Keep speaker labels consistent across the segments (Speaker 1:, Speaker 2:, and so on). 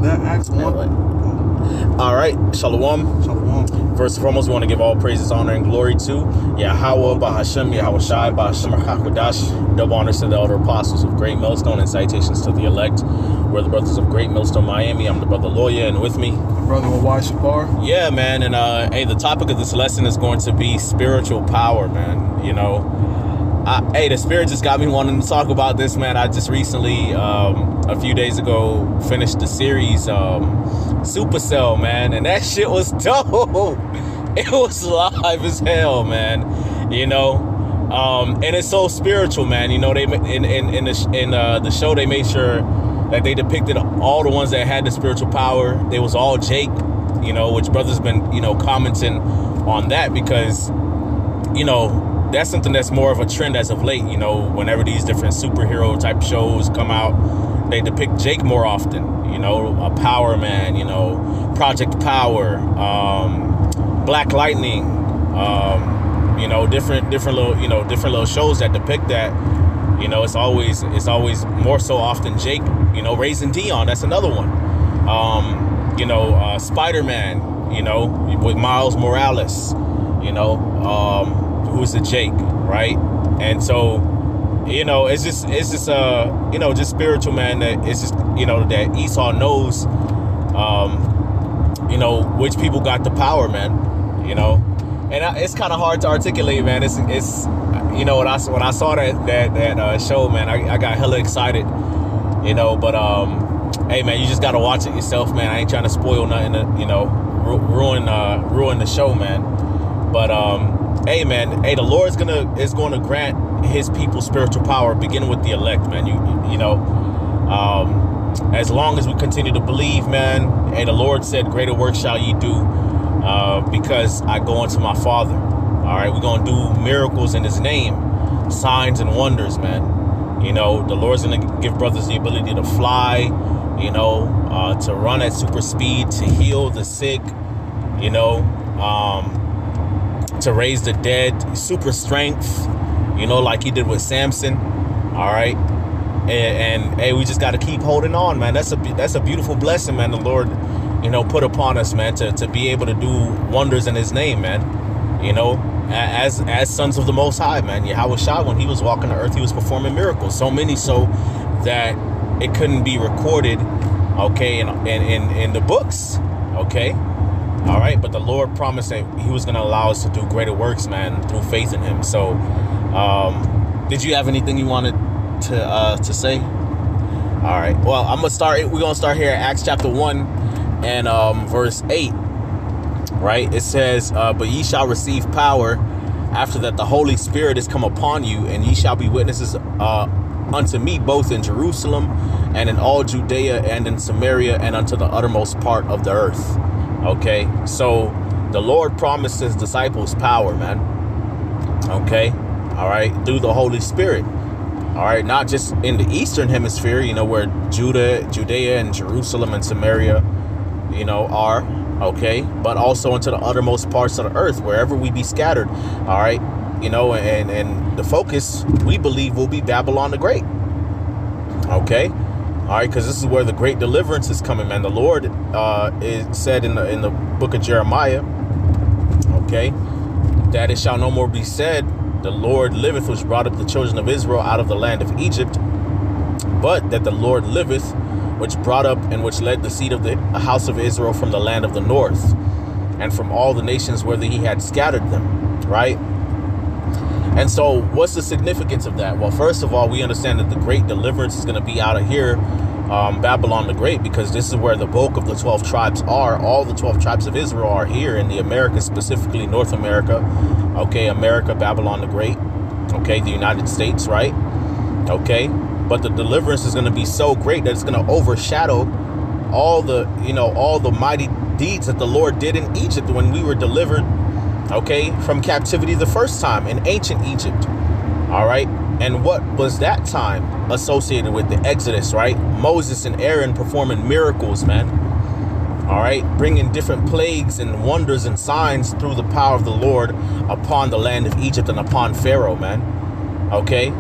Speaker 1: that Acts 1.
Speaker 2: All right, Shalom.
Speaker 1: Shalom.
Speaker 2: First and foremost, we want to give all praises, honor, and glory to Yahweh, Bahashem, Yahweh Shai, Bahashem, HaKadosh. Double honors to the elder apostles of Great Millstone and citations to the elect. We're the brothers of Great Millstone, Miami. I'm the brother Lawyer, and with me,
Speaker 1: Brother Wawai Shapar.
Speaker 2: Yeah, man. And hey, the topic of this lesson is going to be spiritual power, man. You know, hey, the Spirit just got me wanting to talk about this, man. I just recently, a few days ago, finished the series Supercell, man, and that shit was dope. It was live as hell, man. You know, and it's so spiritual, man. You know, they in the show they made sure that they depicted all the ones that had the spiritual power. They was all Jake, you know, which brothers been, you know, commenting on that because, you know, that's something that's more of a trend as of late. You know, whenever these different superhero type shows come out, they depict Jake more often. You know, a Power Man, you know, Project Power, Black Lightning, you know, different little shows that depict that. You know, it's always more so often Jake. You know, Raising Dion, that's another one. You know, Spider-Man, you know, with Miles Morales, you know, who's the Jake, right? And so, you know, it's just you know, just spiritual, man. That it's just, you know, that Esau knows, you know, which people got the power, man. You know, and it's kind of hard to articulate, man. It's you know, when I saw that show, man, I got hella excited. You know, but hey, man, you just gotta watch it yourself, man. I ain't trying to spoil nothing, you know, ruin the show, man. But hey, man, hey, the Lord is going to grant His people spiritual power, beginning with the elect, man. You know, as long as we continue to believe, man. Hey, the Lord said, "Greater work shall ye do, because I go unto my Father." All right, we're gonna do miracles in His name, signs and wonders, man. You know, the Lord's going to give brothers the ability to fly, you know, to run at super speed, to heal the sick, you know, to raise the dead, super strength, you know, like He did with Samson. All right. And hey, we just got to keep holding on, man. That's a beautiful blessing, man. The Lord, you know, put upon us, man, to be able to do wonders in His name, man. You know, as sons of the Most High, man. Yahweh Shai, when He was walking the earth, He was performing miracles. So many so that it couldn't be recorded, okay, in the books, okay? All right, but the Lord promised that He was going to allow us to do greater works, man, through faith in Him. So, did you have anything you wanted to say? All right, well, we're going to start here at Acts chapter 1 and verse 8. Right, it says, but ye shall receive power after that the Holy Spirit is come upon you, and ye shall be witnesses unto me both in Jerusalem and in all Judea and in Samaria and unto the uttermost part of the earth. Okay, so the Lord promised His disciples power, man. Okay, all right, through the Holy Spirit. All right, not just in the Eastern Hemisphere, you know, where Judea and Jerusalem and Samaria, you know, are. Okay, but also into the uttermost parts of the earth, wherever we be scattered. All right, you know, and the focus, we believe, will be Babylon the Great. Okay, all right, because this is where the great deliverance is coming, man. The Lord is said in the book of Jeremiah, okay, that it shall no more be said, the Lord liveth, which brought up the children of Israel out of the land of Egypt, but that the Lord liveth, which brought up and which led the seed of the house of Israel from the land of the north and from all the nations where He had scattered them, right? And so what's the significance of that? Well, first of all, we understand that the great deliverance is going to be out of here, Babylon the Great, because this is where the bulk of the 12 tribes are. All the 12 tribes of Israel are here in the Americas, specifically North America. Okay, America, Babylon the Great. Okay, the United States, right? Okay. But the deliverance is going to be so great that it's going to overshadow all the, you know, all the mighty deeds that the Lord did in Egypt when we were delivered, okay, from captivity the first time in ancient Egypt. All right. And what was that time associated with the Exodus, right? Moses and Aaron performing miracles, man. All right. Bringing different plagues and wonders and signs through the power of the Lord upon the land of Egypt and upon Pharaoh, man. Okay.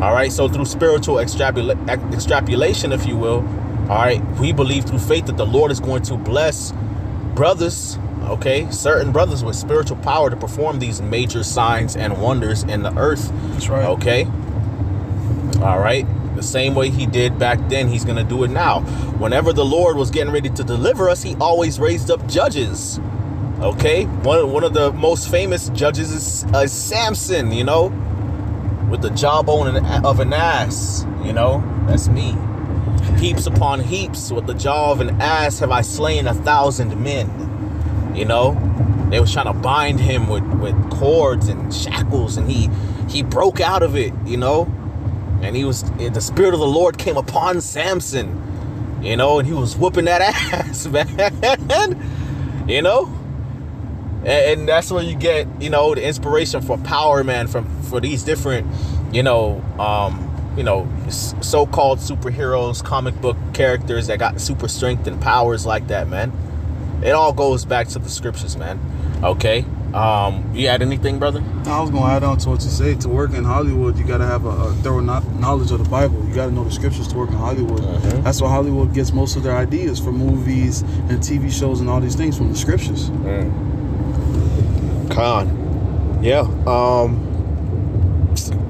Speaker 2: All right, so through spiritual extrapolation, if you will, All right, we believe through faith that the Lord is going to bless brothers, okay, certain brothers with spiritual power to perform these major signs and wonders in the earth.
Speaker 1: That's right.
Speaker 2: Okay. All right. The same way he did back then, he's going to do it now. Whenever the Lord was getting ready to deliver us, he always raised up judges. Okay. One of the most famous judges is Samson, you know, with the jawbone of an ass. You know, that's me. Heaps upon heaps, with the jaw of an ass have I slain 1,000 men. You know, they was trying to bind him with cords and shackles, and he broke out of it, you know. And the Spirit of the Lord came upon Samson, you know, and he was whooping that ass, man. You know, and that's where you get, you know, the inspiration for power, man, for these different, you know, so-called superheroes, comic book characters that got super strength and powers like that, man. It all goes back to the scriptures, man. Okay. You add anything, brother?
Speaker 1: I was going to add on to what you say. To work in Hollywood, you got to have a thorough knowledge of the Bible. You got to know the scriptures to work in Hollywood.
Speaker 2: Mm-hmm.
Speaker 1: That's why Hollywood gets most of their ideas for movies and TV shows and all these things from the scriptures.
Speaker 2: Con. Yeah.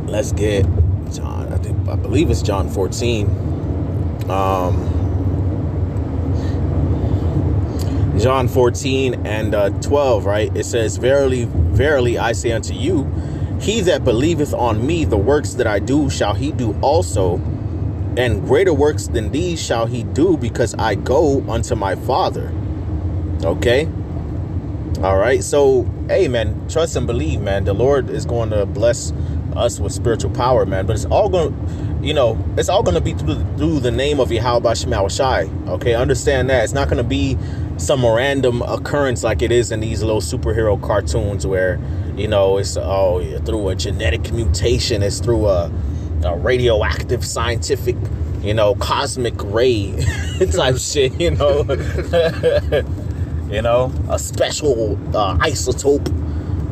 Speaker 2: Let's get John. I believe it's John 14. John 14 and 12, right? It says, "Verily, verily, I say unto you, he that believeth on me, the works that I do shall he do also, and greater works than these shall he do, because I go unto my Father." Okay? All right. So, hey, man, trust and believe, man. The Lord is going to bless us with spiritual power, man. But it's all going to, you know, it's all going to be through the name of Yahweh Shema Shai. Okay? Understand that. It's not going to be some random occurrence like it is in these little superhero cartoons where, you know, it's through a genetic mutation, it's through a radioactive scientific, you know, cosmic ray type shit, you know. You know, a special isotope,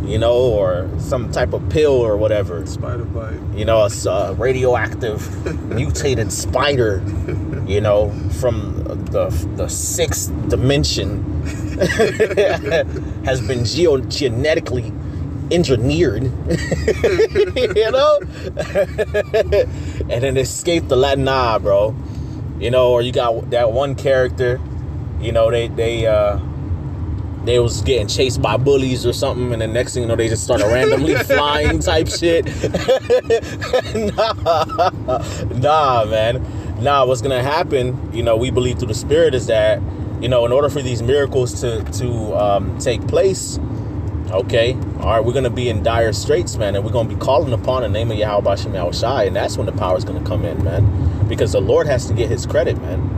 Speaker 2: you know, or some type of pill or whatever.
Speaker 1: Spider bite.
Speaker 2: You know, a radioactive mutated spider, you know, from the sixth dimension has been genetically engineered, you know, and then escaped the Latin, nah, bro. You know, or you got that one character, you know, they was getting chased by bullies or something, and the next thing you know, they just started randomly flying type shit. Nah, man. Nah, what's gonna happen, you know, we believe through the Spirit, is that, you know, in order for these miracles to take place, okay, all right, we're gonna be in dire straits, man, and we're gonna be calling upon the name of Yahweh Shema Shai, and that's when the power is gonna come in, man, because the Lord has to get his credit, man.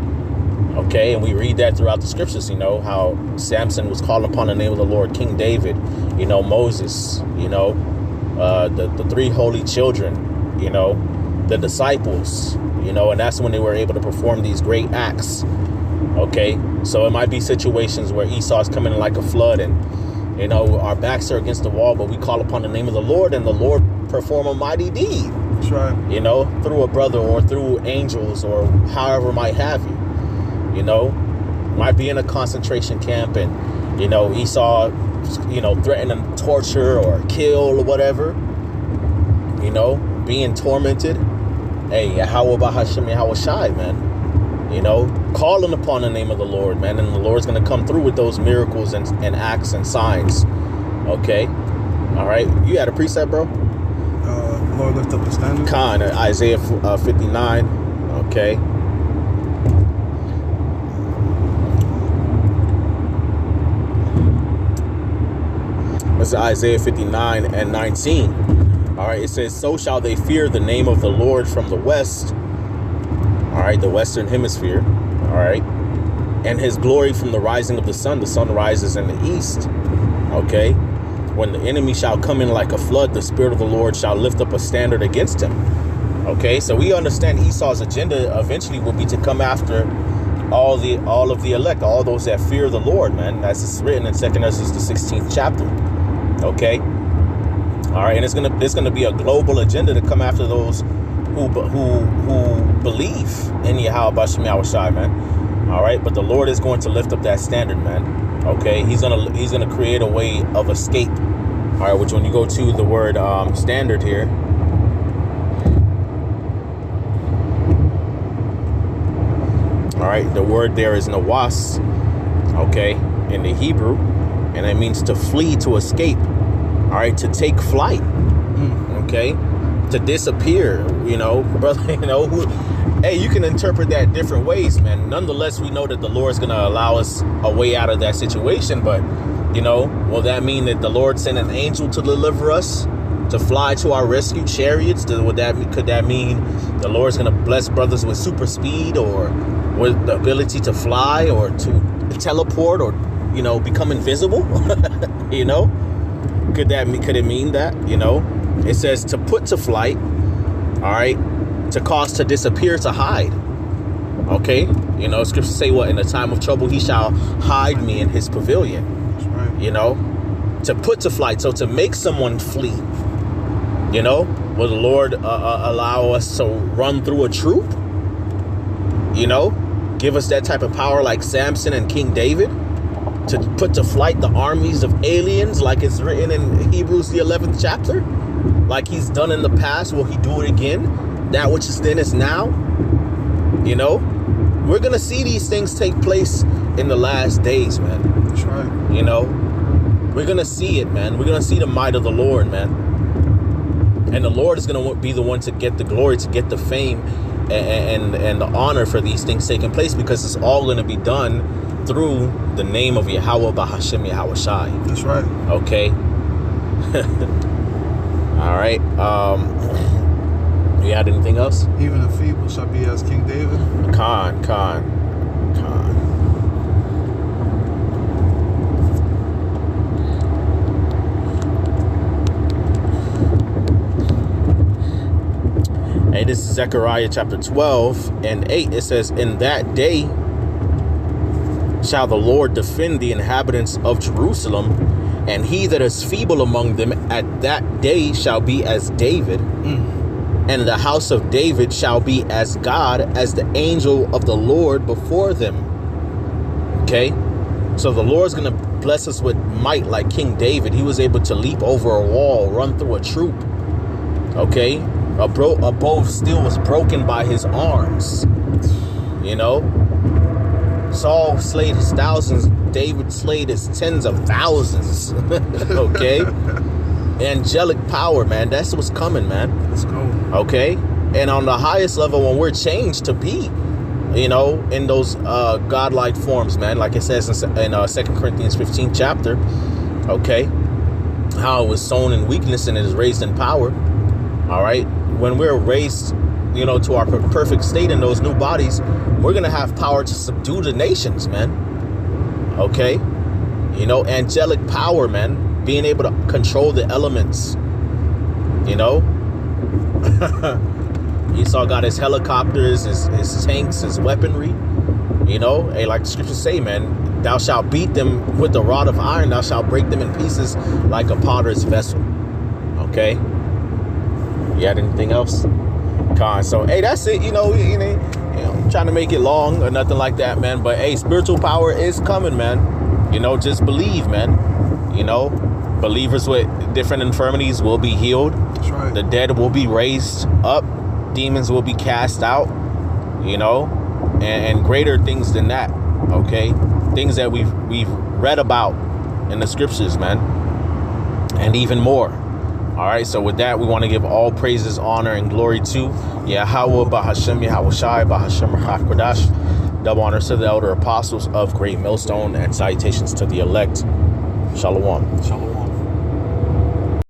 Speaker 2: Okay, and we read that throughout the scriptures, you know, how Samson was calling upon the name of the Lord, King David, you know, Moses, you know, the three holy children, you know, the disciples, you know, and that's when they were able to perform these great acts. Okay, so it might be situations where Esau's coming in like a flood, and, you know, our backs are against the wall, but we call upon the name of the Lord, and the Lord perform a mighty deed.
Speaker 1: That's right.
Speaker 2: You know, through a brother or through angels or however might have you. You know, might be in a concentration camp, and, you know, Esau, you know, threatening to torture or kill or whatever, you know, being tormented. Hey, Yahweh Bahashem Yahweh Shai, man, you know, calling upon the name of the Lord, man, and the Lord's going to come through with those miracles and acts and signs. Okay. All right. You had a precept, bro?
Speaker 1: Lord, lift up the standard.
Speaker 2: Khan, Isaiah 59. Okay. That's Isaiah 59 and 19. All right, it says, "So shall they fear the name of the Lord from the west." All right, the western hemisphere. All right, and his glory from the rising of the sun. The sun rises in the east. Okay, when the enemy shall come in like a flood, the Spirit of the Lord shall lift up a standard against him. Okay, so we understand Esau's agenda eventually will be to come after all of the elect, all those that fear the Lord, man. That's written in 2 Esdras, the 16th chapter. Okay, all right, and it's gonna be a global agenda to come after those who believe in Yahweh Bashim Yahushai, man. All right, but the Lord is going to lift up that standard, man. Okay, he's gonna create a way of escape. All right, which when you go to the word standard here, all right, the word there is nawas, okay, in the Hebrew, and it means to flee, to escape. All right, to take flight. Okay, to disappear. You know, brother. You know, hey, you can interpret that different ways, man. Nonetheless, we know that the Lord's gonna allow us a way out of that situation. But you know, will that mean that the Lord sent an angel to deliver us, to fly to our rescue chariots? Could that mean the Lord's gonna bless brothers with super speed, or with the ability to fly, or to teleport, or you know, become invisible? You know, could it mean that? You know, it says to put to flight. All right, to cause to disappear, to hide. Okay, you know, scriptures say what? In the time of trouble, he shall hide me in his pavilion.
Speaker 1: That's right.
Speaker 2: You know, to put to flight, so to make someone flee. You know, will the Lord allow us to run through a troop? You know, give us that type of power like Samson and King David, to put to flight the armies of aliens, like it's written in Hebrews the 11th chapter, like he's done in the past. Will he do it again? That which is then is now. You know, we're gonna see these things take place in the last days, man.
Speaker 1: That's right.
Speaker 2: You know, we're gonna see it, man. We're gonna see the might of the Lord, man. And the Lord is gonna be the one to get the glory, to get the fame and the honor for these things taking place, because it's all gonna be done through the name of Yahweh Bahashem Yahushai.
Speaker 1: That's right.
Speaker 2: Okay. All right. You had anything else?
Speaker 1: Even the feeble shall be as King David.
Speaker 2: Khan. Hey, this is Zechariah chapter 12 and 8. It says, in that day shall the Lord defend the inhabitants of Jerusalem, and he that is feeble among them at that day shall be as David. And the house of David shall be as God, as the angel of the Lord before them. Okay, so the Lord's gonna bless us with might like King David. He was able to leap over a wall, run through a troop. Okay, a bow of steel was broken by his arms. You know, Saul slayed his thousands, David slayed his tens of thousands. Okay, angelic power, man. That's what's coming, man.
Speaker 1: Let's go.
Speaker 2: Okay, and on the highest level, when we're changed to be, you know, in those godlike forms, man, like it says in 2 Corinthians 15 chapter. Okay, how it was sown in weakness and it is raised in power. All right, when we're raised, you know, to our perfect state in those new bodies, we're gonna have power to subdue the nations, man. Okay, you know, angelic power, man, being able to control the elements. You know, Esau got his helicopters, his tanks, his weaponry. You know, hey, like the scriptures say, man, thou shalt beat them with the rod of iron, thou shalt break them in pieces like a potter's vessel. Okay, you had anything else? So hey, that's it. You know, I'm trying to make it long or nothing like that, man, but hey, spiritual power is coming, man. You know, just believe, man. You know, believers with different infirmities will be healed.
Speaker 1: That's right.
Speaker 2: The dead will be raised up. Demons will be cast out. You know, and greater things than that. Okay, things that we've read about in the scriptures, man, and even more. All right, so with that, we want to give all praises, honor, and glory to Yahweh Bahashem Yahushai Bahashem HaKodash. Double honors to the elder apostles of Great Millstone, and salutations to the elect. Shalom.
Speaker 1: Shalom.